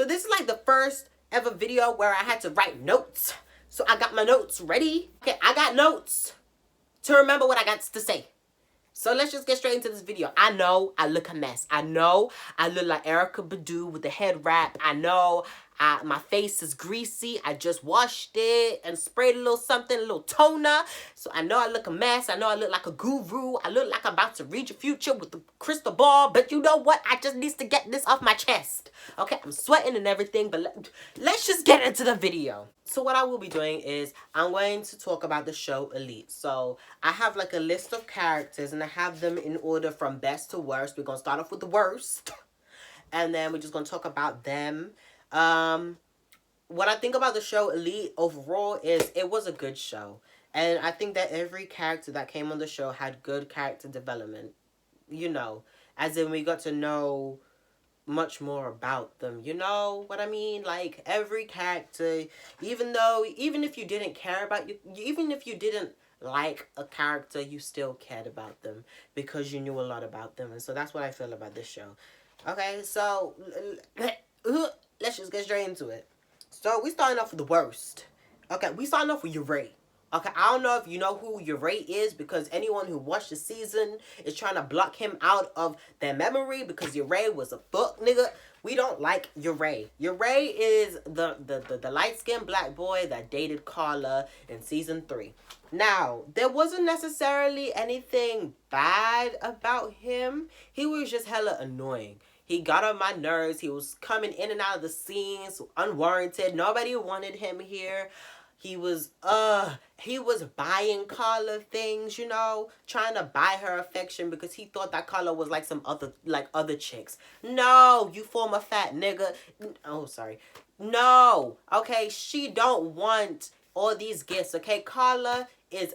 this is like the first ever video where I had to write notes. So I got my notes ready. Okay, I got notes to remember what I got to say. So let's just get straight into this video. I know I look a mess. I know I look like Erykah Badu with the head wrap. I know my face is greasy. I just washed it and sprayed a little something, a little toner. So I know I look a mess. I know I look like a guru. I look like I'm about to read your future with the crystal ball. But you know what? I just need to get this off my chest. Okay, I'm sweating and everything, but let's just get into the video. So what I will be doing is I'm going to talk about the show Elite. So I have like a list of characters and I have them in order from best to worst. We're going to start off with the worst. And then we're just going to talk about them. What I think about the show Elite overall is it was a good show. And I think that every character that came on the show had good character development. You know, as in we got to know much more about them, you know what I mean? Like every character, even if you didn't care about even if you didn't like a character, you still cared about them because you knew a lot about them. And so that's what I feel about this show. Okay, so let's just get straight into it. So we starting off with the worst. Okay, we starting off with Ray. Okay, I don't know if you know who Ray is because anyone who watched the season is trying to block him out of their memory because Ray was a fuck nigga. We don't like Ray. Ray is the light-skinned black boy that dated Carla in season 3. Now, there wasn't necessarily anything bad about him. He was just hella annoying. He got on my nerves. He was coming in and out of the scenes unwarranted. Nobody wanted him here. He was buying Carla things, you know, trying to buy her affection because he thought that Carla was like some other chicks. No, you former fat nigga. Oh, sorry. No, okay, she don't want all these gifts, okay? Carla is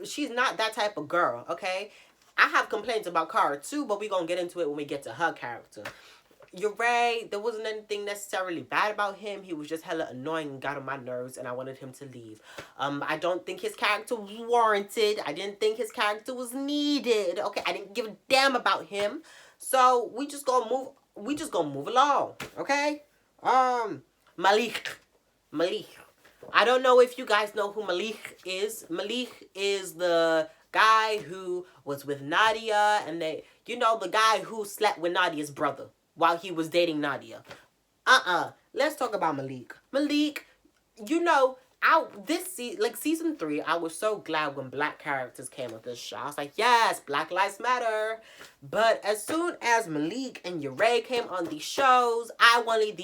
she's not that type of girl, okay? I have complaints about Carla too, but we're gonna get into it when we get to her character. Ray, there wasn't anything necessarily bad about him. He was just hella annoying and got on my nerves, and I wanted him to leave. I don't think his character was warranted. I didn't think his character was needed. Okay, I didn't give a damn about him. So we just gonna move along. Okay? Malik. I don't know if you guys know who Malik is. Malik is the guy who was with Nadia, and the guy who slept with Nadia's brother while he was dating Nadia. Let's talk about Malik. Malik, you know, season 3, I was so glad when black characters came with this show. I was like, yes, Black Lives Matter. But as soon as Malik and Ray came on these shows, I wanted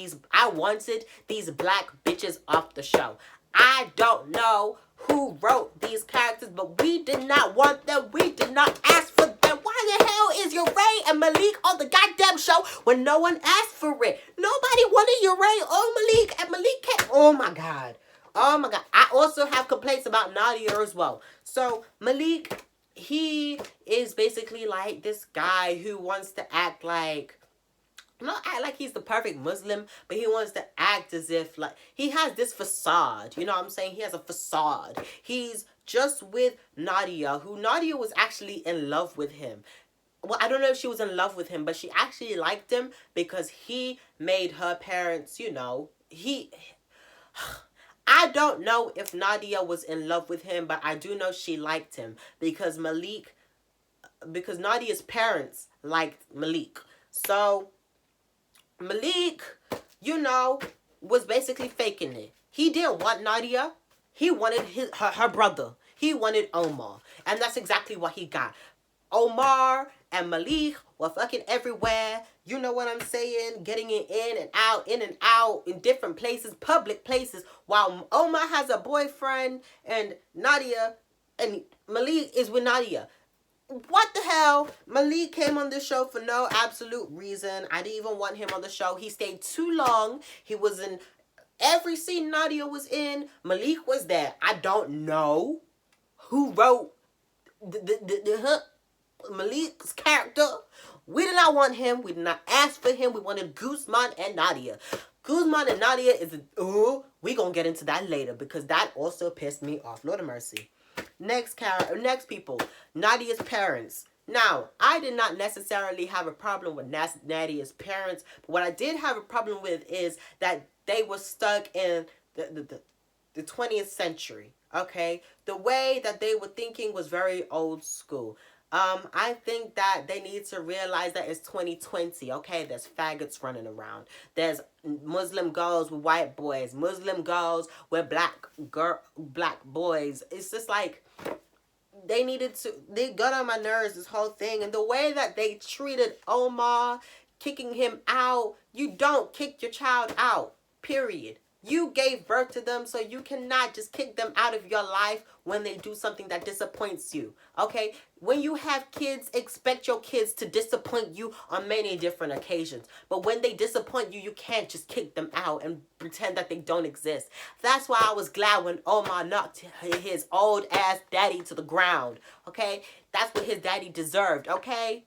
these black bitches off the show. I don't know who wrote these characters, but we did not want them. We did not ask for them. Why the hell is Ray and Malik on the goddamn show when no one asked for it? Nobody wanted Ray or Malik, and Malik came. Oh my god. I also have complaints about Nadia as well. So Malik, he is basically like this guy who wants to act like he's the perfect Muslim, but he wants to act as if like he has this facade. You know what I'm saying? He has a facade. He's just with Nadia, who Nadia was actually in love with him. Well, I don't know if she was in love with him, but she actually liked him because he made her parents, you know, I don't know if Nadia was in love with him, but I do know she liked him because Nadia's parents liked Malik. So Malik, you know, was basically faking it. He didn't want Nadia. He wanted her brother. He wanted Omar. And that's exactly what he got. Omar and Malik were fucking everywhere. You know what I'm saying? Getting it in and out, in different places, public places. While Omar has a boyfriend and Nadia and Malik is with Nadia. What the hell? Malik came on this show for no absolute reason. I didn't even want him on the show. He stayed too long. He was in every scene Nadia was in. Malik was there. I don't know who wrote Malik's character. We did not want him. We did not ask for him. We wanted Guzman and Nadia. Guzman and Nadia is we gonna get into that later because that also pissed me off. Lord of mercy. Next people. Nadia's parents. Now, I did not necessarily have a problem with Nadia's parents, but what I did have a problem with is that they were stuck in the 20th century, okay? The way that they were thinking was very old school. I think that they need to realize that it's 2020, okay? There's faggots running around. There's Muslim girls with white boys, Muslim girls with black boys. It's just like they got on my nerves, this whole thing, and the way that they treated Omar, kicking him out. You don't kick your child out, period. You gave birth to them, so you cannot just kick them out of your life when they do something that disappoints you, okay? When you have kids, expect your kids to disappoint you on many different occasions. But when they disappoint you, you can't just kick them out and pretend that they don't exist. That's why I was glad when Omar knocked his old ass daddy to the ground, okay? That's what his daddy deserved, okay?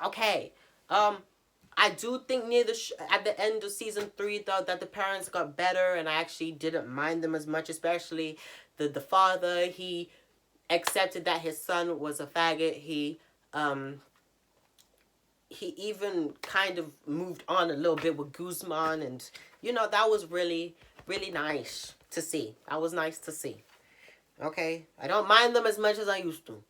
Okay. I do think near at the end of season 3, though, that the parents got better, and I actually didn't mind them as much, especially the father. He accepted that his son was a faggot. He even kind of moved on a little bit with Guzman, and that was really, really nice to see. That was nice to see. Okay, I don't mind them as much as I used to.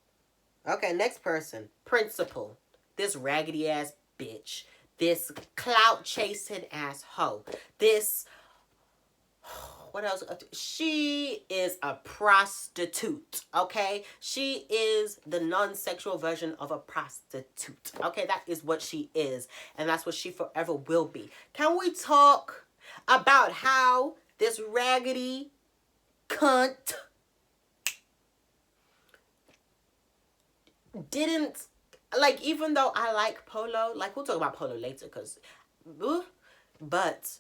Okay, next person, Principal. This raggedy ass bitch. This clout chasing ass hoe. This, what else? She is a prostitute, okay? She is the non-sexual version of a prostitute, okay? That is what she is, and that's what she forever will be. Can we talk about how this raggedy cunt didn't, like, even though I like Polo, like, we'll talk about Polo later, but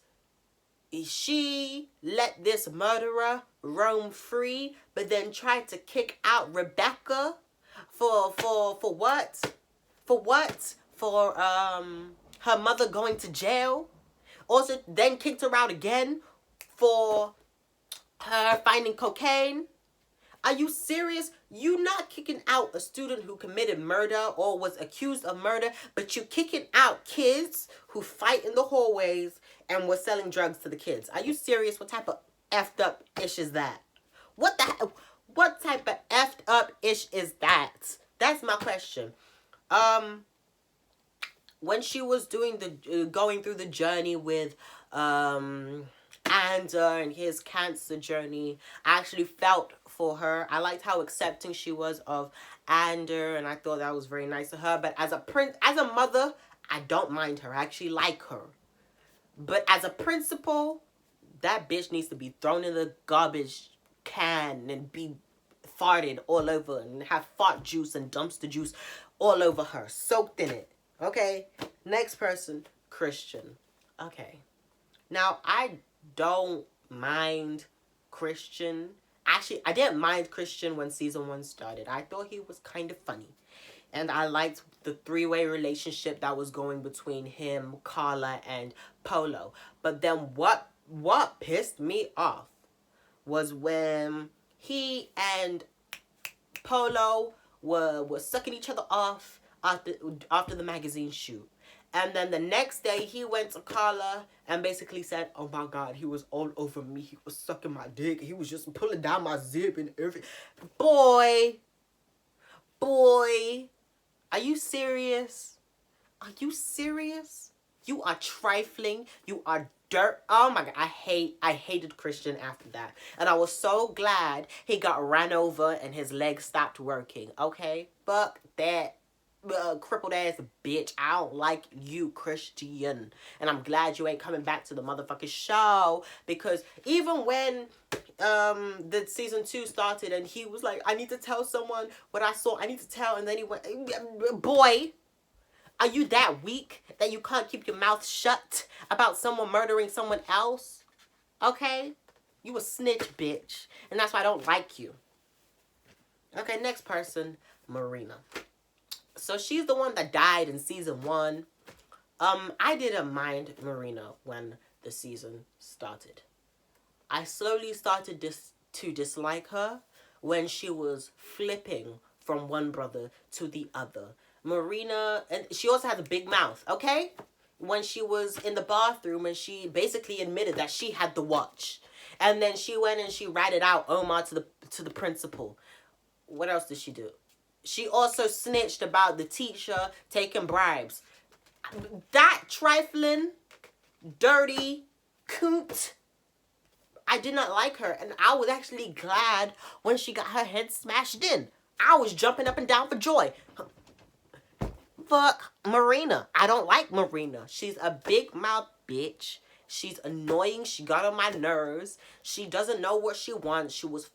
she let this murderer roam free, but then tried to kick out Rebecca for what? For what? For her mother going to jail. Also, then kicked her out again for her finding cocaine. Are you serious? You not kicking out a student who committed murder or was accused of murder, but you kicking out kids who fight in the hallways and were selling drugs to the kids. Are you serious? What type of effed up ish is that? What type of effed up ish is that? That's my question. When she was doing going through the journey with Ander and his cancer journey, I actually felt for her. I liked how accepting she was of Ander, and I thought that was very nice of her. But as a mother, I don't mind her. I actually like her. But as a principal, that bitch needs to be thrown in the garbage can and be farted all over and have fart juice and dumpster juice all over her, soaked in it. Okay, next person, Christian. Okay, now I don't mind Christian. Actually, I didn't mind Christian when season 1 started. I thought he was kind of funny. And I liked the 3-way relationship that was going between him, Carla, and Polo. But then what pissed me off was when he and Polo were sucking each other off after the magazine shoot. And then the next day, he went to Carla and basically said, oh my God, he was all over me. He was sucking my dick. He was just pulling down my zip and everything. Boy. Are you serious? Are you serious? You are trifling. You are dirt. Oh my God. I hated Christian after that. And I was so glad he got ran over and his legs stopped working. Okay? Fuck that. Crippled ass bitch. I don't like you, Christian, and I'm glad you ain't coming back to the motherfucking show, because even when the season 2 started and he was like, I need to tell someone what I saw, I need to tell, and then he went, boy, are you that weak that you can't keep your mouth shut about someone murdering someone else? Okay, you a snitch, bitch, and that's why I don't like you. Okay, next person, Marina. So she's the one that died in season 1. I didn't mind Marina when the season started. I slowly started to dislike her when she was flipping from one brother to the other. Marina, and she also has a big mouth, okay? When she was in the bathroom and she basically admitted that she had the watch. And then she went and she ratted out Omar to the principal. What else did she do? She also snitched about the teacher taking bribes. That trifling, dirty, coot. I did not like her, and I was actually glad when she got her head smashed in. I was jumping up and down for joy. Fuck Marina. I don't like Marina. She's a big mouth bitch. She's annoying. She got on my nerves. She doesn't know what she wants. She was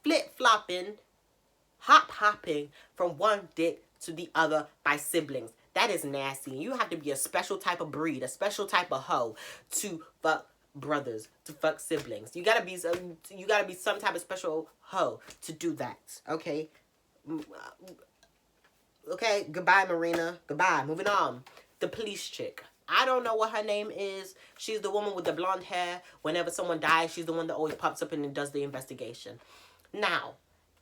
flip-flopping, hop-hopping from one dick to the other by siblings. That is nasty. You have to be a special type of breed, a special type of hoe to fuck brothers, to fuck siblings. You gotta be some type of special hoe to do that. Okay? Okay, goodbye, Marina. Goodbye. Moving on. The police chick. I don't know what her name is. She's the woman with the blonde hair. Whenever someone dies, she's the one that always pops up and does the investigation. Now,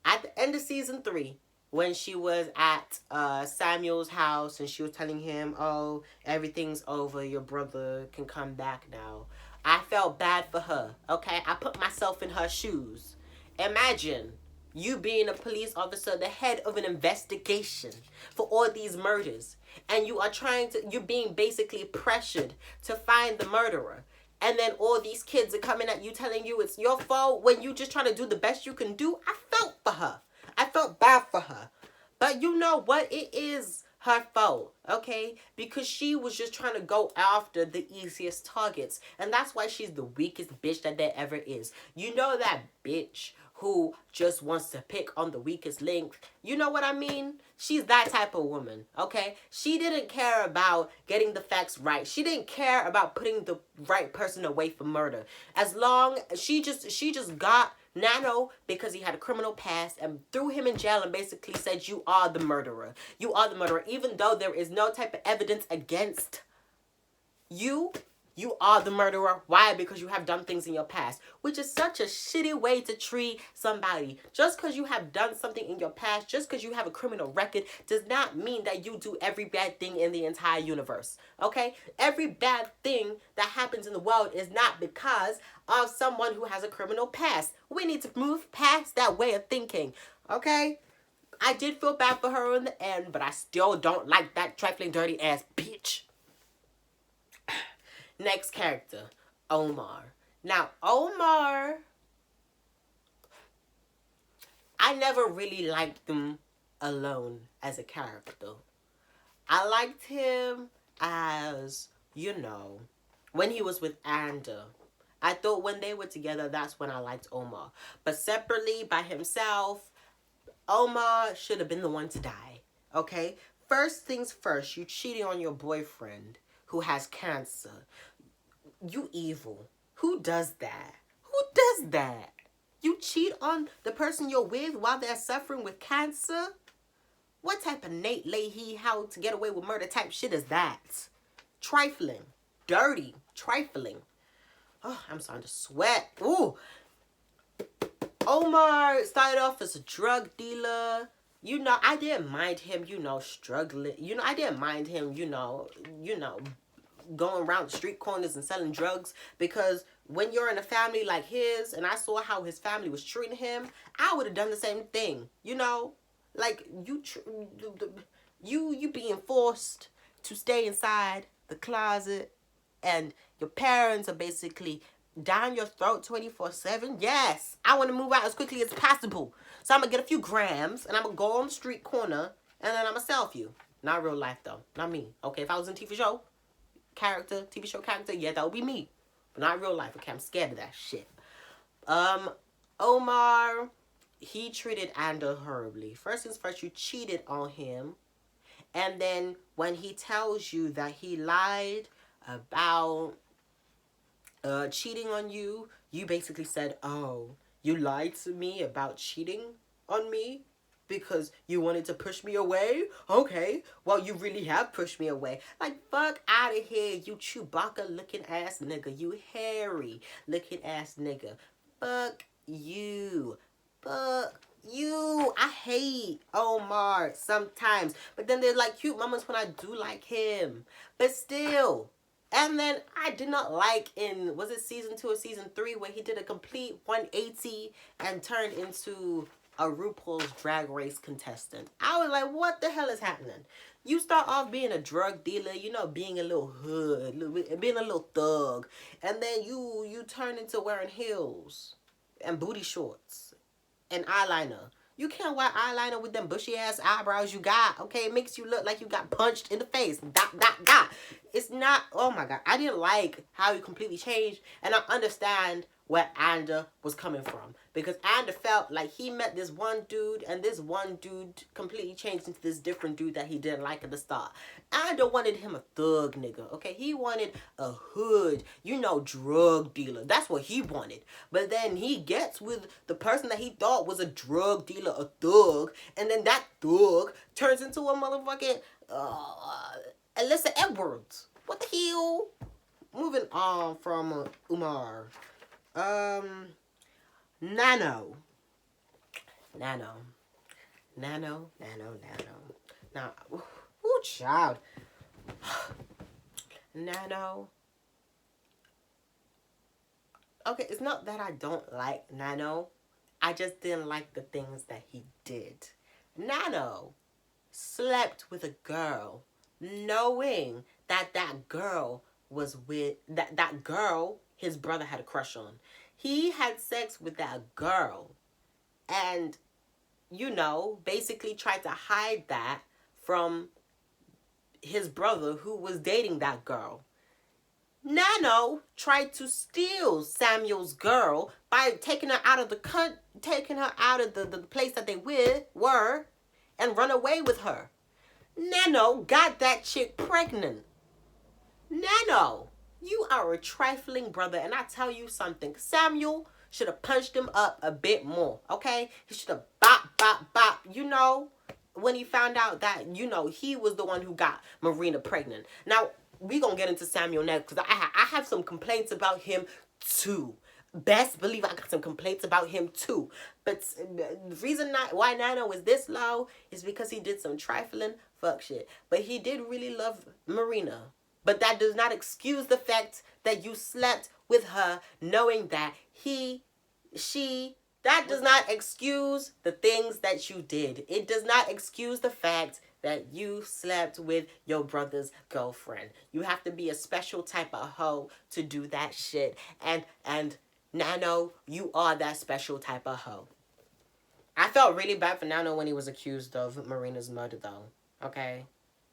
at the end of season 3, when she was at Samuel's house and she was telling him, oh, everything's over, your brother can come back now. I felt bad for her, okay? I put myself in her shoes. Imagine you being a police officer, the head of an investigation for all these murders. And you're being basically pressured to find the murderer. And then all these kids are coming at you telling you it's your fault when you just trying to do the best you can do. I felt for her. I felt bad for her. But you know what? It is her fault, okay? Because she was just trying to go after the easiest targets. And that's why she's the weakest bitch that there ever is. You know that bitch who just wants to pick on the weakest link. You know what I mean? She's that type of woman, okay? She didn't care about getting the facts right. She didn't care about putting the right person away for murder. As long as she just got Nano because he had a criminal past and threw him in jail and basically said, you are the murderer. You are the murderer. Even though there is no type of evidence against you, you are the murderer. Why? Because you have done things in your past, which is such a shitty way to treat somebody. Just because you have done something in your past, just because you have a criminal record, does not mean that you do every bad thing in the entire universe. Okay? Every bad thing that happens in the world is not because of someone who has a criminal past. We need to move past that way of thinking. Okay? I did feel bad for her in the end, but I still don't like that trifling, dirty ass bitch. Next character, Omar. Now, Omar, I never really liked him alone as a character. I liked him as, you know, when he was with Anda. I thought when they were together, that's when I liked Omar. But separately, by himself, Omar should have been the one to die. Okay? First things first, you cheating on your boyfriend who has cancer. You evil. Who does that? Who does that? You cheat on the person you're with while they're suffering with cancer? What type of Nate Leahy, how to get away with murder type shit is that? Trifling. Dirty. Trifling. Oh, I'm starting to sweat. Ooh. Omar started off as a drug dealer. You know, I didn't mind him, you know, struggling. You know, I didn't mind him, you know, going around street corners and selling drugs, because when you're in a family like his, and I saw how his family was treating him, I would have done the same thing, you know, like you being forced to stay inside the closet, and your parents are basically down your throat 24/7. Yes, I want to move out as quickly as possible, so I'm gonna get a few grams and I'm gonna go on the street corner and then I'm gonna sell for you. Not real life though, not me. Okay, if I was in TV show character, yeah, that would be me. But not real life. Okay, I'm scared of that shit. Omar, he treated Anda horribly. First things first, you cheated on him. And then when he tells you that he lied about cheating on you, you basically said, oh, you lied to me about cheating on me? Because you wanted to push me away? Okay, well, you really have pushed me away. Like, fuck out of here, you Chewbacca-looking ass nigga. You hairy-looking ass nigga. Fuck you. Fuck I hate Omar sometimes. But then there's like cute moments when I do like him. But still. And then I did not like in, was it season 2 or season 3, where he did a complete 180 and turned into a RuPaul's Drag Race contestant. I was like, what the hell is happening? You start off being a drug dealer, you know, being a little hood, being a little thug. And then you turn into wearing heels and booty shorts and eyeliner. You can't wear eyeliner with them bushy ass eyebrows you got. Okay, it makes you look like you got punched in the face. Dot, dot, dot. It's not, oh my God. I didn't like how he completely changed. And I understand where Anda was coming from. Because Anda felt like he met this one dude, and this one dude completely changed into this different dude that he didn't like at the start. Anda wanted him a thug nigga, okay? He wanted a hood, you know, drug dealer. That's what he wanted. But then he gets with the person that he thought was a drug dealer, a thug, and then that thug turns into a motherfucking Alyssa Edwards. What the hell? Moving on from Umar. Nano. Now, ooh, child. Nano. Okay, it's not that I don't like Nano. I just didn't like the things that he did. Nano slept with a girl, knowing that that girl was with, that girl his brother had a crush on. He had sex with that girl and, you know, basically tried to hide that from his brother who was dating that girl. Nano tried to steal Samuel's girl by taking her out of the place that they were and run away with her. Nano got that chick pregnant. Nano, you are a trifling brother, and I tell you something. Samuel should have punched him up a bit more, okay? He should have bop, you know, when he found out that, you know, he was the one who got Marina pregnant. Now, we gonna get into Samuel next, because I have some complaints about him, too. Best believe I got some complaints about him, too. But the reason why Nano is this low is because he did some trifling fuck shit. But he did really love Marina. But that does not excuse the fact that you slept with her knowing that that does not excuse the things that you did. It does not excuse the fact that you slept with your brother's girlfriend. You have to be a special type of hoe to do that shit. And Nano, you are that special type of hoe. I felt really bad for Nano when he was accused of Marina's murder, though. Okay?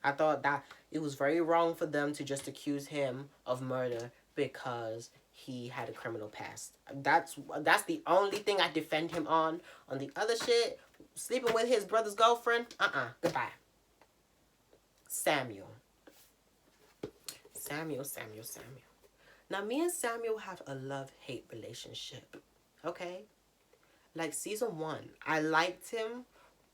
I thought that it was very wrong for them to just accuse him of murder because he had a criminal past. That's the only thing I defend him on. On the other shit, sleeping with his brother's girlfriend, goodbye. Samuel. Now, me and Samuel have a love-hate relationship, okay? Like, season 1, I liked him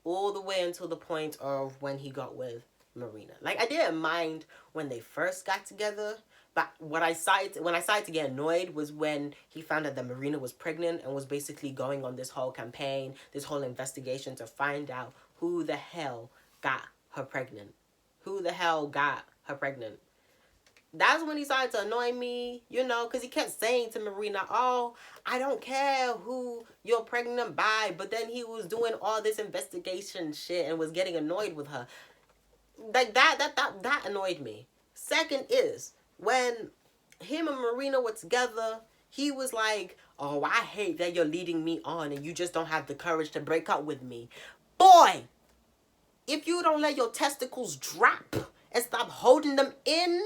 all the way until the point of when he got with Marina. Like, I didn't mind when they first got together, but when I started to get annoyed was when he found out that Marina was pregnant and was basically going on this whole campaign, this whole investigation to find out who the hell got her pregnant. That's when he started to annoy me, you know, because he kept saying to Marina, oh, I don't care who you're pregnant by, but then he was doing all this investigation shit and was getting annoyed with her. Like, that annoyed me. Second is, when him and Marina were together, he was like, oh, I hate that you're leading me on and you just don't have the courage to break up with me. Boy, if you don't let your testicles drop and stop holding them in,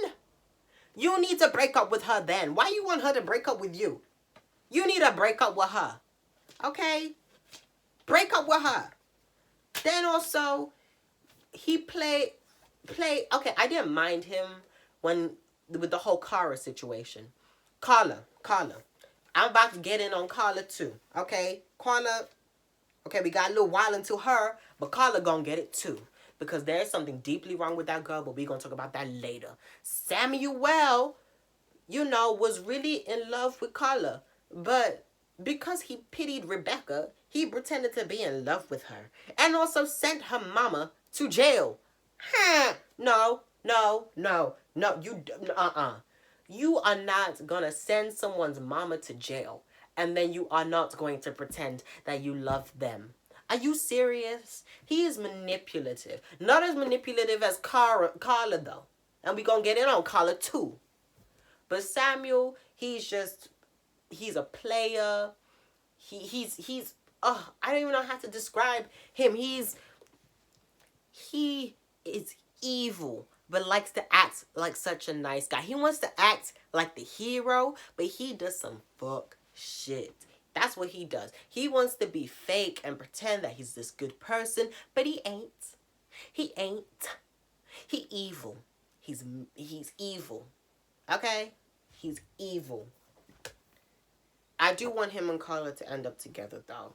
you need to break up with her then. Why you want her to break up with you? You need to break up with her. Okay? Break up with her. Then also, he played, okay, I didn't mind him with the whole Cara situation. Carla. I'm about to get in on Carla too. Okay? Carla, okay, we got a little while into her, but Carla gonna get it too. Because there's something deeply wrong with that girl, but we're gonna talk about that later. Samuel, you know, was really in love with Carla. But because he pitied Rebecca, he pretended to be in love with her and also sent her mama to jail. Huh? No, no, no, no. You are not gonna send someone's mama to jail and then you are not going to pretend that you love them. Are you serious? He is manipulative. Not as manipulative as Carla though. And we gonna get in on Carla too. But Samuel, he's a player. He's I don't even know how to describe him. He is evil, but likes to act like such a nice guy. He wants to act like the hero, but he does some fuck shit. That's what he does. He wants to be fake and pretend that he's this good person, but he ain't. He ain't. He evil. He's evil. Okay? He's evil. I do want him and Carla to end up together, though.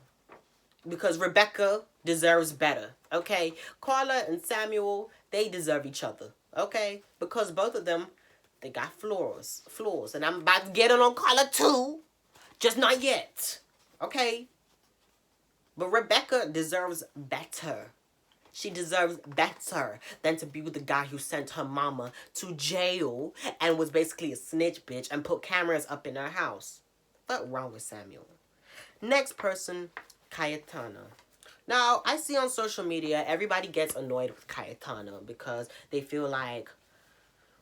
Because Rebecca deserves better, okay? Carla and Samuel, they deserve each other, okay? Because both of them, they got flaws. And I'm about to get on Carla too. Just not yet, okay? But Rebecca deserves better. She deserves better than to be with the guy who sent her mama to jail and was basically a snitch bitch and put cameras up in her house. What's wrong with Samuel? Next person, Cayetana. Now, I see on social media, everybody gets annoyed with Cayetana because they feel like,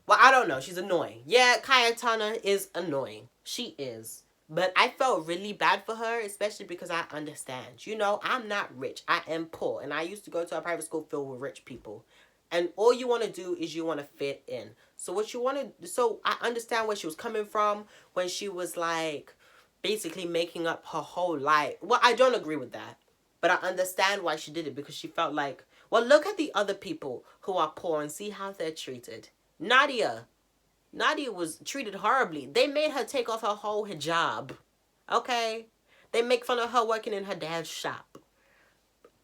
well, I don't know, she's annoying. Yeah, Cayetana is annoying. She is. But I felt really bad for her, especially because I understand. You know, I'm not rich. I am poor. And I used to go to a private school filled with rich people. And all you want to do is you want to fit in. So I understand where she was coming from when she was like basically making up her whole life. Well, I don't agree with that. But I understand why she did it because she felt like, well, look at the other people who are poor and see how they're treated. Nadia was treated horribly. They made her take off her whole hijab. Okay? They make fun of her working in her dad's shop.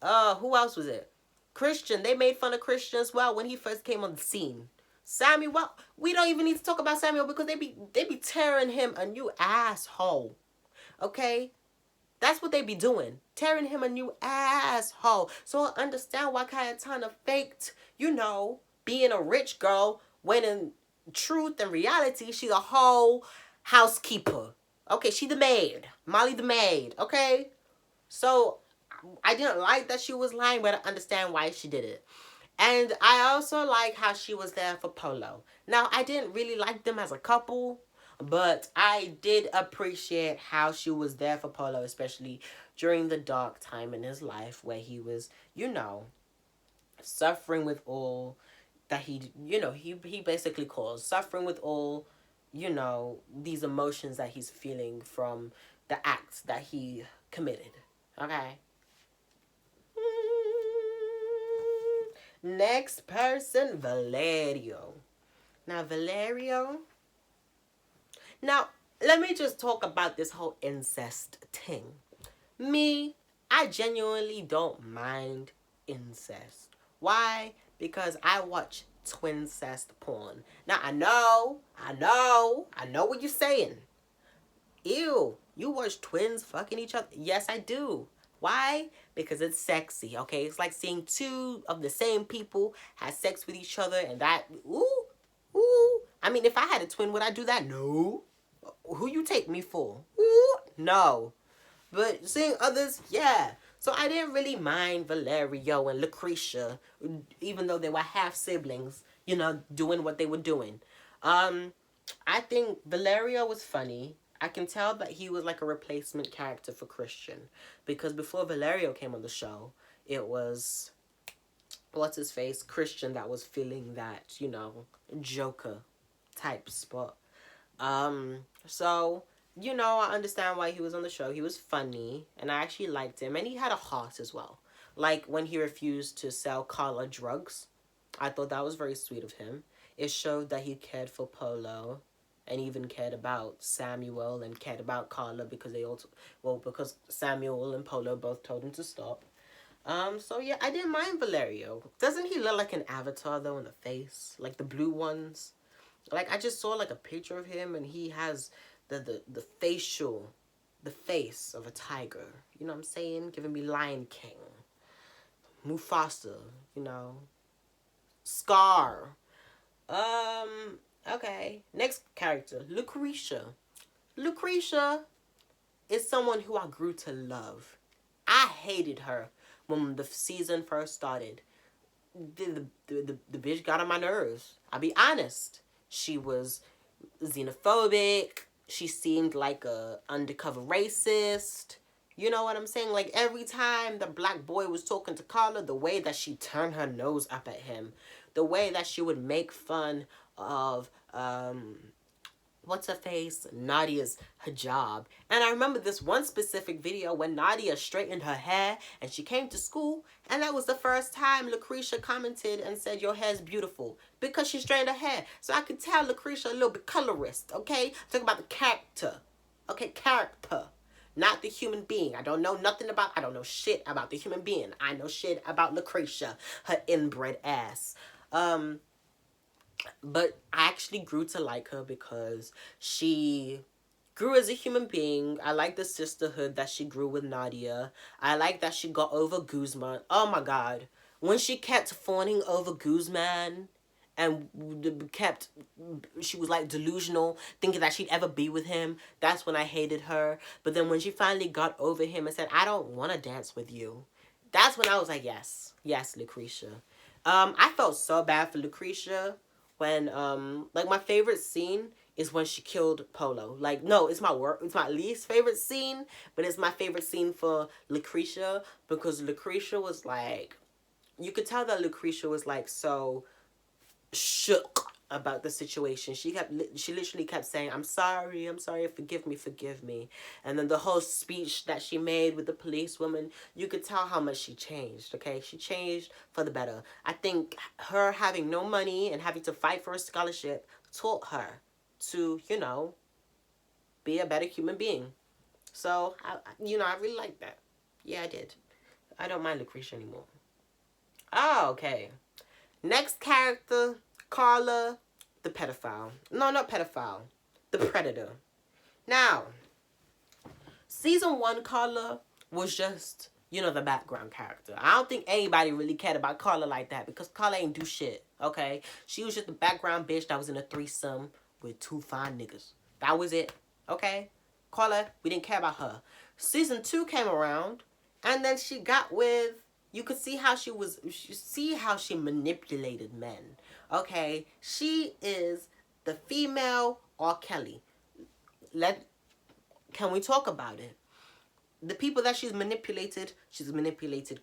Who else was it? Christian. They made fun of Christian as well when he first came on the scene. Samuel, well, we don't even need to talk about Samuel because they be tearing him a new asshole. Okay? That's what they be doing. Tearing him a new asshole. So I understand why Cayetana faked, being a rich girl when in truth and reality, she's a whole housekeeper. Okay, she the maid. Molly the maid. Okay? So I didn't like that she was lying, but I understand why she did it. And I also like how she was there for Polo. Now, I didn't really like them as a couple, but I did appreciate how she was there for Polo, especially during the dark time in his life where he was, suffering with all that he basically caused. Suffering with all, these emotions that he's feeling from the acts that he committed. Okay? Next person, Valerio. Now, let me just talk about this whole incest thing. Me, I genuinely don't mind incest. Why? Because I watch twincest porn. Now, I know what you're saying. Ew, you watch twins fucking each other? Yes, I do. Why? Because it's sexy, okay? It's like seeing two of the same people have sex with each other and that, ooh. I mean, if I had a twin, would I do that? No. Who you take me for? Ooh, no. But seeing others, yeah. So I didn't really mind Valerio and Lucretia, even though they were half siblings, doing what they were doing. I think Valerio was funny. I can tell that he was like a replacement character for Christian. Because before Valerio came on the show, it was, what's-his-face, Christian that was filling that, Joker type spot. So, I understand why he was on the show. He was funny, and I actually liked him. And he had a heart as well. Like, when he refused to sell Carla drugs. I thought that was very sweet of him. It showed that he cared for Polo. And even cared about Samuel and cared about Carla because because Samuel and Polo both told him to stop. So yeah, I didn't mind Valerio. Doesn't he look like an avatar though in the face? Like the blue ones? Like I just saw like a picture of him and he has the facial the face of a tiger. You know what I'm saying? Giving me Lion King. Mufasa, you know. Scar. Okay. Next character, Lucretia. Lucretia is someone who I grew to love. I hated her when the season first started. The bitch got on my nerves. I'll be honest. She was xenophobic. She seemed like a undercover racist. You know what I'm saying? Like, every time the black boy was talking to Carla, the way that she turned her nose up at him, the way that she would make fun of what's her face? Nadia's hijab. And I remember this one specific video when Nadia straightened her hair and she came to school, and that was the first time Lucretia commented and said, your hair's beautiful, because she straightened her hair. So I could tell Lucretia a little bit colorist, okay? Talk about the character. Okay, character. Not the human being. I don't know shit about the human being. I know shit about Lucretia, her inbred ass. But I actually grew to like her because she grew as a human being. I like the sisterhood that she grew with Nadia. I like that she got over Guzman. Oh my God. When she kept fawning over Guzman and she was like delusional, thinking that she'd ever be with him, that's when I hated her. But then when she finally got over him and said, I don't want to dance with you, that's when I was like, yes, Lucretia. I felt so bad for Lucretia when, like, my favorite scene is when she killed Polo. Like, no, it's my least favorite scene, but it's my favorite scene for Lucretia, because Lucretia was like, you could tell that Lucretia was like so shook about the situation. She literally kept saying, I'm sorry, forgive me. And then the whole speech that she made with the policewoman, you could tell how much she changed, okay? She changed for the better. I think her having no money and having to fight for a scholarship taught her to, you know, be a better human being. So, I really like that. Yeah, I did. I don't mind Lucretia anymore. Oh, okay. Next character, Carla, the pedophile. No, not pedophile. The predator. Now, season 1, Carla was just, you know, the background character. I don't think anybody really cared about Carla like that, because Carla ain't do shit, okay? She was just the background bitch that was in a threesome with 2 fine niggas. That was it, okay? Carla, we didn't care about her. Season 2 came around, and then she got with... You could see how she manipulated men. Okay, she is the female R. Kelly. Can we talk about it? The people that she's manipulated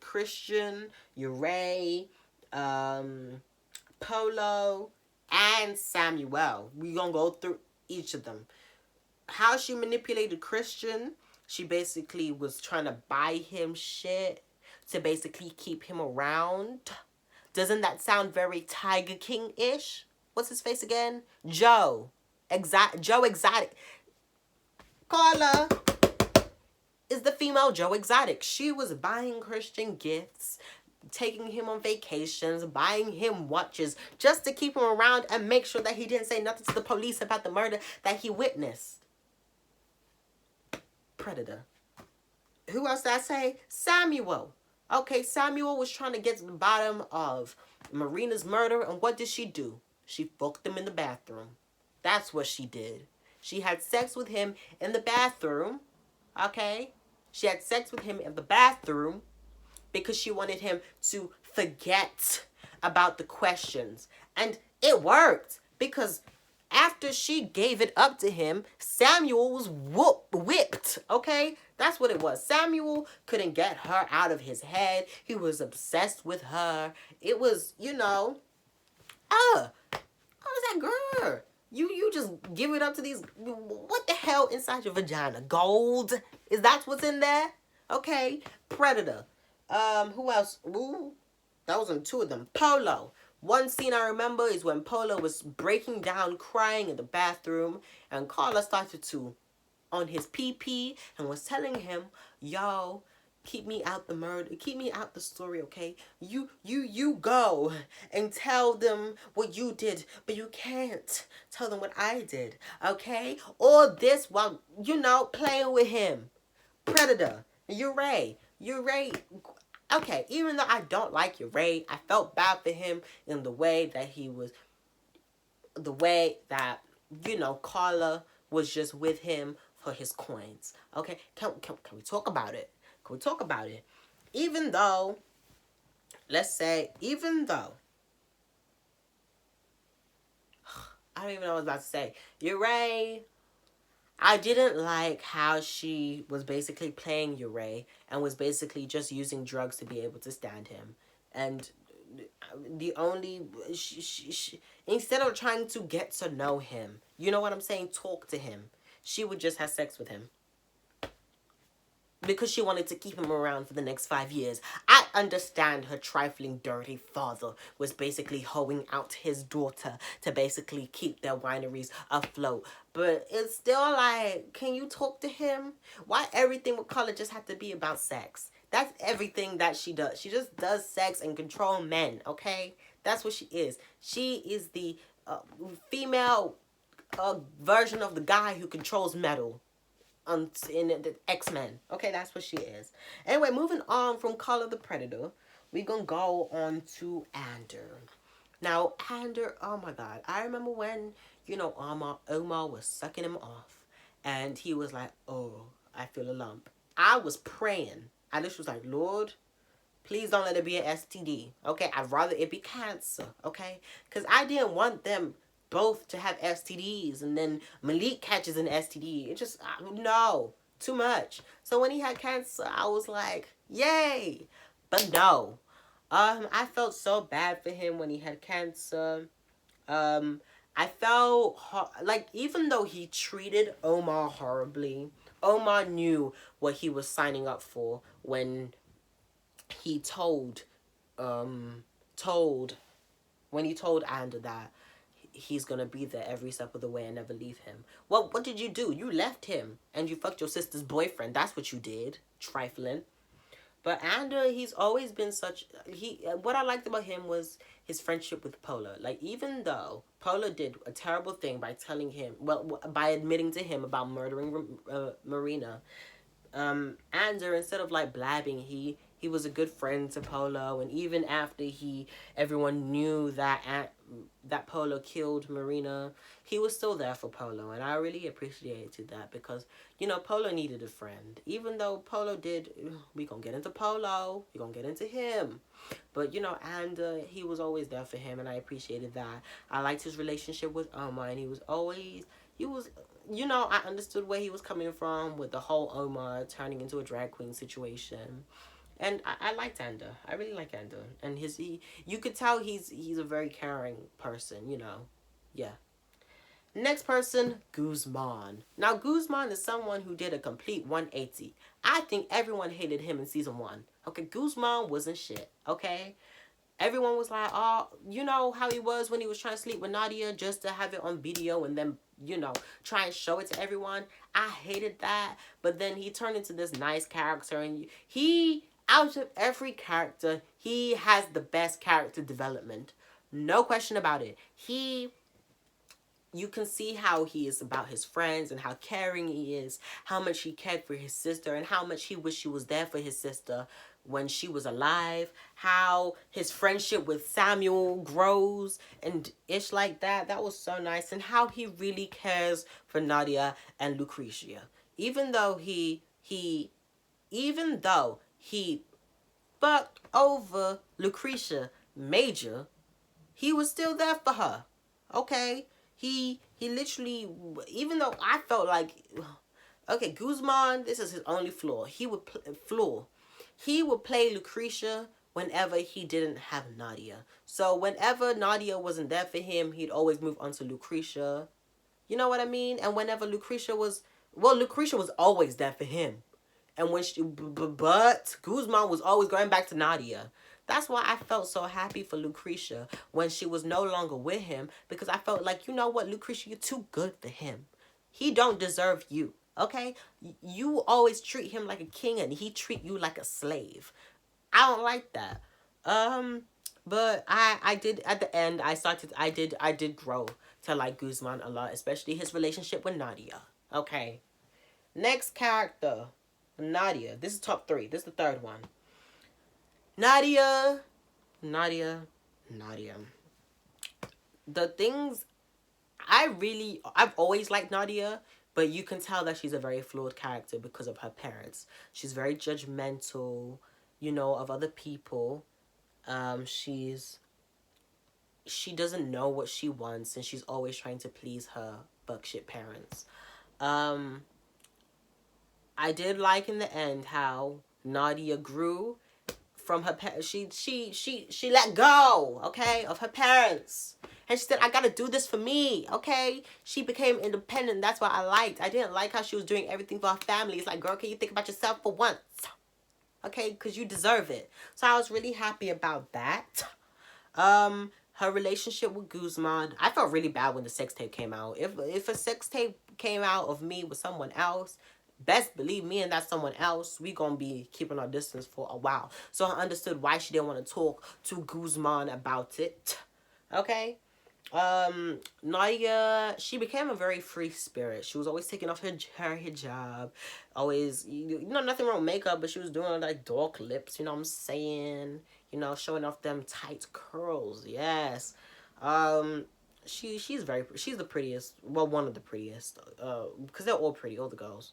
Christian, Ure, Polo, and Samuel. We're gonna go through each of them. How she manipulated Christian, she basically was trying to buy him shit to basically keep him around. Doesn't that sound very Tiger King-ish? What's his face again? Joe Exotic. Carla is the female Joe Exotic. She was buying Christian gifts, taking him on vacations, buying him watches, just to keep him around and make sure that he didn't say nothing to the police about the murder that he witnessed. Predator. Who else did I say? Samuel. Okay, Samuel was trying to get to the bottom of Marina's murder, and what did she do? She fucked him in the bathroom. That's what she did. She had sex with him in the bathroom, okay? She had sex with him in the bathroom because she wanted him to forget about the questions. And it worked, because after she gave it up to him, Samuel was whipped, okay? That's what it was. Samuel couldn't get her out of his head. He was obsessed with her. It was, you know, what was that girl? You just give it up to these, what the hell inside your vagina? Gold? Is that what's in there? Okay, Predator. Who else? Ooh, that was on 2 of them. Polo. One scene I remember is when Polo was breaking down, crying in the bathroom, and Carla started to on his pee-pee and was telling him, yo, keep me out the murder, keep me out the story, okay? You go and tell them what you did, but you can't tell them what I did, okay? All this while, playing with him. Predator, you're Ray. Okay, even though I don't like Ray, I felt bad for him in the way that Carla was just with him for his coins. Okay, can we talk about it? Can we talk about it? Even though, I don't even know what I was about to say. Ray, I didn't like how she was basically playing Ray and was basically just using drugs to be able to stand him. And the only instead of trying to get to know him, you know what I'm saying, talk to him, she would just have sex with him because she wanted to keep him around for the next 5 years. I understand her trifling dirty father was basically hoeing out his daughter to basically keep their wineries afloat, but it's still like, can you talk to him? Why everything with Carla just have to be about sex? That's everything that she does. She just does sex and control men, okay? That's what she is. She is the female version of the guy who controls metal in the X-Men. Okay, that's what she is. Anyway, moving on from Carla the Predator, we're going to go on to Ander. Now, Ander, oh my God. I remember when, Omar was sucking him off. And he was like, oh, I feel a lump. I was praying. I just was like, Lord, please don't let it be an STD. Okay, I'd rather it be cancer. Okay, because I didn't want them both to have STDs and then Malik catches an STD. It just, no, too much. So when he had cancer, I was like, yay. But no, I felt so bad for him when he had cancer. I felt like, even though he treated Omar horribly, Omar knew what he was signing up for when he told Ander that he's gonna be there every step of the way and never leave him. Well, what did you do? You left him and you fucked your sister's boyfriend. That's what you did. Trifling. But Ander, he's always been what I liked about him was his friendship with Pola. Like, even though Pola did a terrible thing by by admitting to him about murdering Marina, Ander, instead of like blabbing, he was a good friend to Polo, and even after everyone knew that Polo killed Marina, he was still there for Polo, and I really appreciated that because, Polo needed a friend. Even though Polo did, we gonna get into Polo, we gonna get into him, but and he was always there for him, and I appreciated that. I liked his relationship with Omar, and I understood where he was coming from with the whole Omar turning into a drag queen situation. And I liked Ander. I really like Ander. And you could tell he's a very caring person, Yeah. Next person, Guzman. Now, Guzman is someone who did a complete 180. I think everyone hated him in season 1. Okay, Guzman wasn't shit, okay? Everyone was like, oh, you know how he was when he was trying to sleep with Nadia just to have it on video and then, try and show it to everyone. I hated that. But then he turned into this nice character, and out of every character, he has the best character development. No question about it. You can see how he is about his friends and how caring he is, how much he cared for his sister, and how much he wished he was there for his sister when she was alive, how his friendship with Samuel grows and ish like that. That was so nice. And how he really cares for Nadia and Lucretia. Even though he fucked over Lucretia major, he was still there for her. Okay? He literally, even though I felt like, okay, Guzman, this is his only flaw. He would play Lucretia whenever he didn't have Nadia. So whenever Nadia wasn't there for him, he'd always move on to Lucretia. You know what I mean? And whenever Lucretia was always there for him. And but Guzman was always going back to Nadia. That's why I felt so happy for Lucretia when she was no longer with him, because I felt like, you know what, Lucretia, you're too good for him. He don't deserve you, Okay? You always treat him like a king and he treat you like a slave. I don't like that. But I did at the end. I did grow to like Guzman a lot, especially his relationship with Nadia. Okay, next character, Nadia. This is top three. This is the third one. Nadia, Nadia, Nadia. The things I've always liked Nadia, but you can tell that she's a very flawed character because of her parents. She's very judgmental, you know, of other people. She doesn't know what she wants, and she's always trying to please her buckshit parents. Um, I did like in the end how Nadia grew from her parents. She let go, okay, of her parents. And she said, I gotta do this for me, okay? She became independent. That's what I liked. I didn't like how she was doing everything for her family. It's like, girl, can you think about yourself for once? Okay, because you deserve it. So I was really happy about that. Her relationship with Guzman. I felt really bad when the sex tape came out. If a sex tape came out of me with someone else, best believe me and that someone else, we gonna be keeping our distance for a while. So I understood why she didn't want to talk to Guzman about it. Okay? Nadia, she became a very free spirit. She was always taking off her hijab, always, you know, nothing wrong with makeup, but she was doing like dark lips, you know what I'm saying? You know, showing off them tight curls. Yes. She's the prettiest. Well, one of the prettiest. Because they're all pretty, all the girls,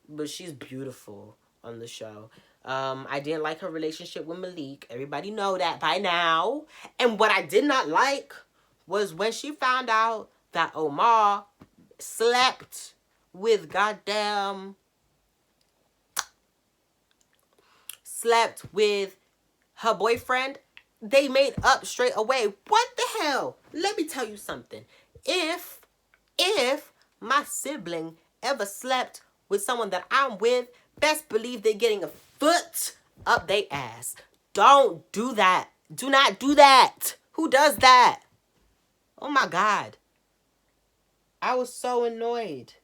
but she's beautiful on the show. I didn't like her relationship with Malik. Everybody know that by now. And what I did not like was when she found out that Omar slept with her boyfriend. They made up straight away. What the hell? Let me tell you something. If my sibling ever slept with someone that I'm with, best believe they're getting a foot up their ass. Don't do that. Do not do that. Who does that? Oh my God. I was so annoyed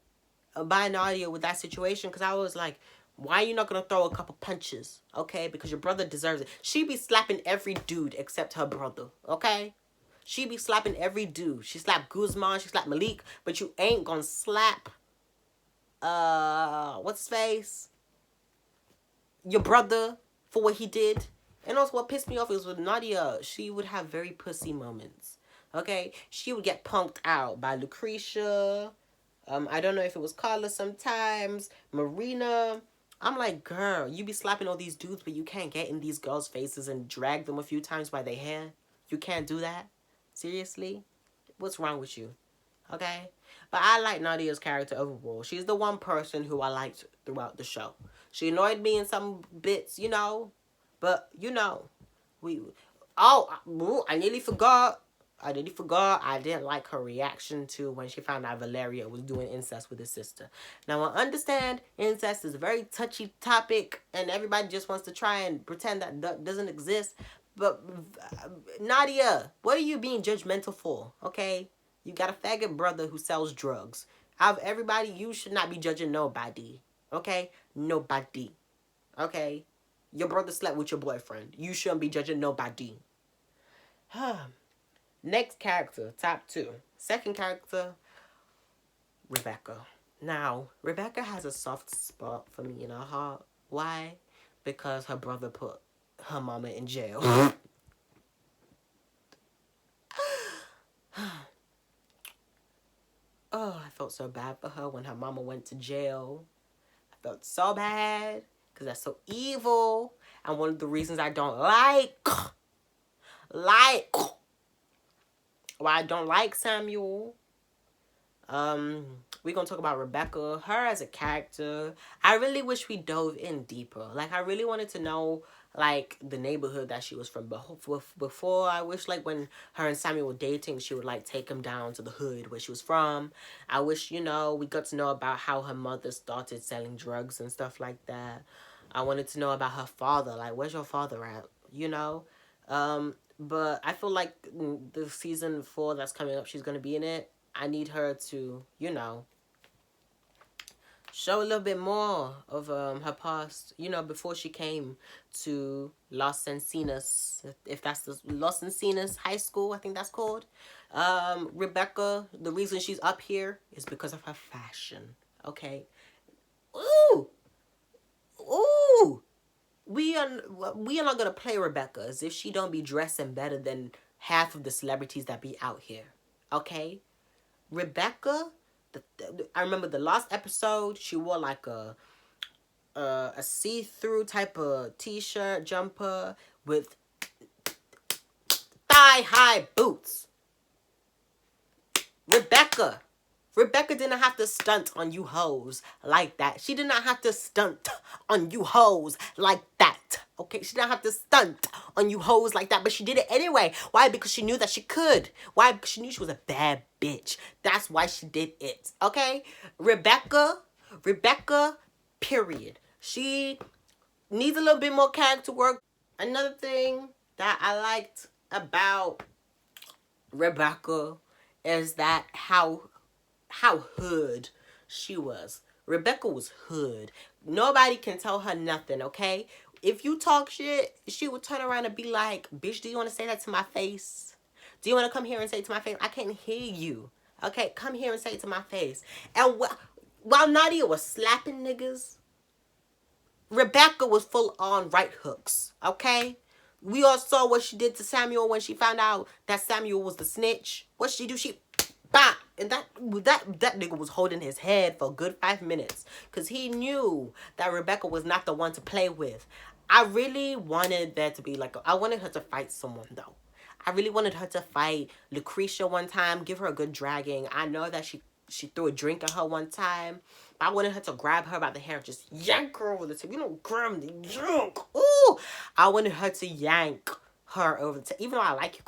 by Nadia with that situation because I was like, why are you not going to throw a couple punches? Okay? Because your brother deserves it. She be slapping every dude except her brother. Okay? She be slapping every dude. She slapped Guzman. She slapped Malik. But you ain't going to slap, what's his face? Your brother for what he did. And also what pissed me off is with Nadia, she would have very pussy moments. Okay? She would get punked out by Lucretia. I don't know if it was Carla sometimes. Marina. I'm like, girl, you be slapping all these dudes, but you can't get in these girls' faces and drag them a few times by their hair. You can't do that? Seriously? What's wrong with you? Okay? But I like Nadia's character overall. She's the one person who I liked throughout the show. She annoyed me in some bits, you know. But, you know. I nearly forgot. I didn't like her reaction to when she found out Valeria was doing incest with his sister. Now, I understand incest is a very touchy topic and everybody just wants to try and pretend that doesn't exist. But, Nadia, what are you being judgmental for? Okay? You got a faggot brother who sells drugs. Out of everybody, you should not be judging nobody. Okay? Nobody. Okay? Your brother slept with your boyfriend. You shouldn't be judging nobody. Next character, top two. Second character, Rebecca. Now, Rebecca has a soft spot for me in her heart. Why? Because her brother put her mama in jail. Oh, I felt so bad for her when her mama went to jail. I felt so bad because that's so evil. And one of the reasons I don't why I don't like Samuel. We're gonna talk about Rebecca. Her as a character, I really wish we dove in deeper. Like, I really wanted to know, like, the neighborhood that she was from before. I wish, like, when her and Samuel were dating, she would, like, take him down to the hood where she was from. I wish, you know, we got to know about how her mother started selling drugs and stuff like that. I wanted to know about her father. Like, where's your father at? You know? But I feel like the season 4 that's coming up, she's going to be in it. I need her to, you know, show a little bit more of her past, you know, before she came to Los Encinas, if that's the Los Encinas High School, I think that's called. Rebecca, the reason she's up here is because of her fashion. Okay. Ooh, ooh. We are not gonna play Rebecca as if she don't be dressing better than half of the celebrities that be out here. Okay. Rebecca, I remember the last episode, she wore like a see-through type of t-shirt jumper with thigh-high boots. Rebecca didn't have to stunt on you hoes like that. She did not have to stunt on you hoes like that. Okay, she didn't have to stunt on you hoes like that, but she did it anyway. Why? Because she knew that she could. Why? Because she knew she was a bad bitch. That's why she did it. Okay? Rebecca, period. She needs a little bit more character work. Another thing that I liked about Rebecca is that how hood she was. Rebecca was hood. Nobody can tell her nothing, okay? If you talk shit, she would turn around and be like, bitch, do you want to say that to my face? Do you want to come here and say it to my face? I can't hear you. Okay, come here and say it to my face. And while Nadia was slapping niggas, Rebecca was full on right hooks, okay? We all saw what she did to Samuel when she found out that Samuel was the snitch. What she do? She, bah! And that nigga was holding his head for a good 5 minutes. Because he knew that Rebecca was not the one to play with. I really wanted there to be like, I wanted her to fight someone though. I really wanted her to fight Lucretia one time, give her a good dragging. I know that she threw a drink at her one time. I wanted her to grab her by the hair and just yank her over the table. You know, grab the yank. Ooh! I wanted her to yank her over the table. Even though I like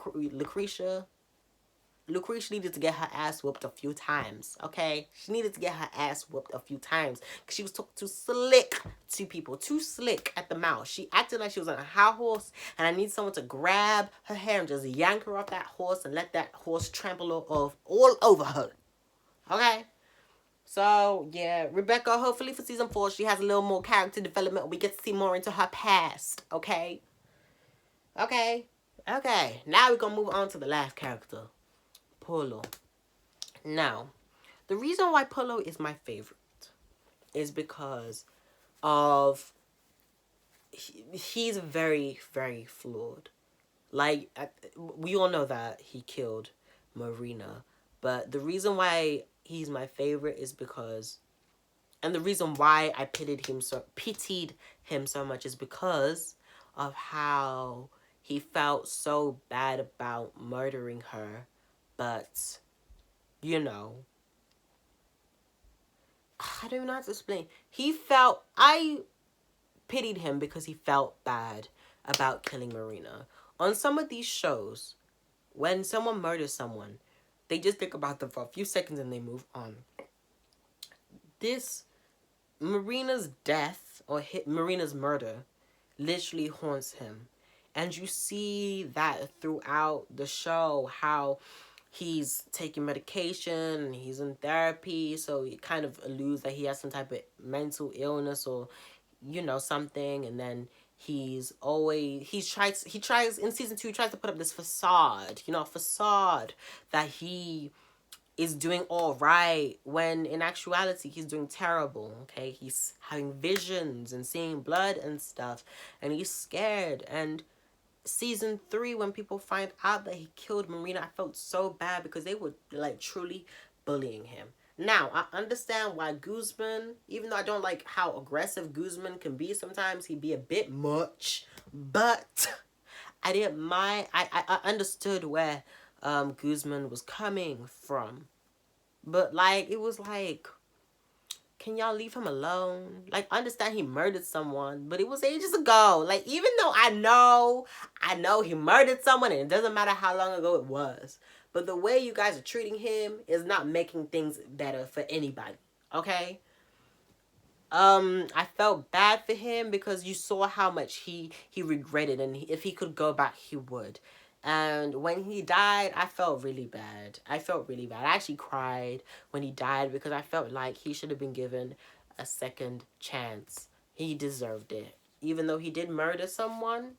Lucretia needed to get her ass whooped a few times, okay? She needed to get her ass whooped a few times. Because she was too slick to people. Too slick at the mouth. She acted like she was on a high horse. And I need someone to grab her hair and just yank her off that horse and let that horse trample all over her. Okay? So, yeah, Rebecca, hopefully for season 4, she has a little more character development. We get to see more into her past, okay? Okay. Now we're going to move on to the last character, Polo. Now, the reason why Polo is my favorite is because of he's very, very flawed. Like, we all know that he killed Marina. But the reason why he's my favorite is because, and the reason why I pitied him so much is because of how he felt so bad about murdering her. But, you know, I don't know how to explain. I pitied him because he felt bad about killing Marina. On some of these shows, when someone murders someone, they just think about them for a few seconds and they move on. Marina's death, or Marina's murder, literally haunts him. And you see that throughout the show, how he's taking medication and he's in therapy, so it kind of alludes that he has some type of mental illness or, you know, something. And then he tries in season 2, he tries to put up this facade that he is doing all right, when in actuality he's doing terrible. Okay, he's having visions and seeing blood and stuff, and he's scared. And season 3, when people find out that he killed Marina, I felt so bad because they were like truly bullying him. Now, I understand why Guzman, even though I don't like how aggressive Guzman can be sometimes, he'd be a bit much, but I didn't mind. I understood where Guzman was coming from. But, like, it was like, can y'all leave him alone? Like, I understand he murdered someone, but it was ages ago. Like, even though I know he murdered someone, and it doesn't matter how long ago it was. But the way you guys are treating him is not making things better for anybody, okay? I felt bad for him because you saw how much he regretted, and if he could go back, he would. And when he died, I felt really bad. I actually cried when he died because I felt like he should have been given a second chance. He deserved it. Even though he did murder someone,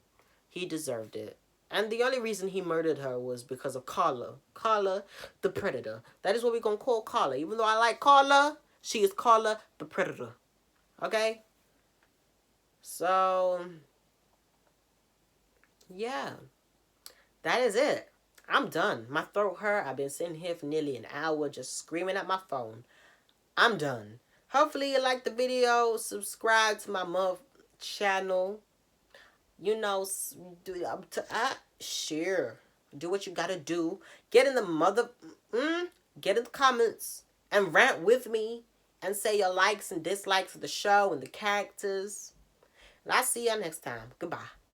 he deserved it. And the only reason he murdered her was because of Carla. Carla, the predator. That is what we're going to call Carla. Even though I like Carla, she is Carla, the predator. Okay? So, yeah. That is it. I'm done. My throat hurt. I've been sitting here for nearly an hour just screaming at my phone. I'm done. Hopefully you liked the video. Subscribe to my channel. You know, share. Do what you gotta do. Get in the get in the comments and rant with me and say your likes and dislikes for the show and the characters. And I'll see y'all next time. Goodbye.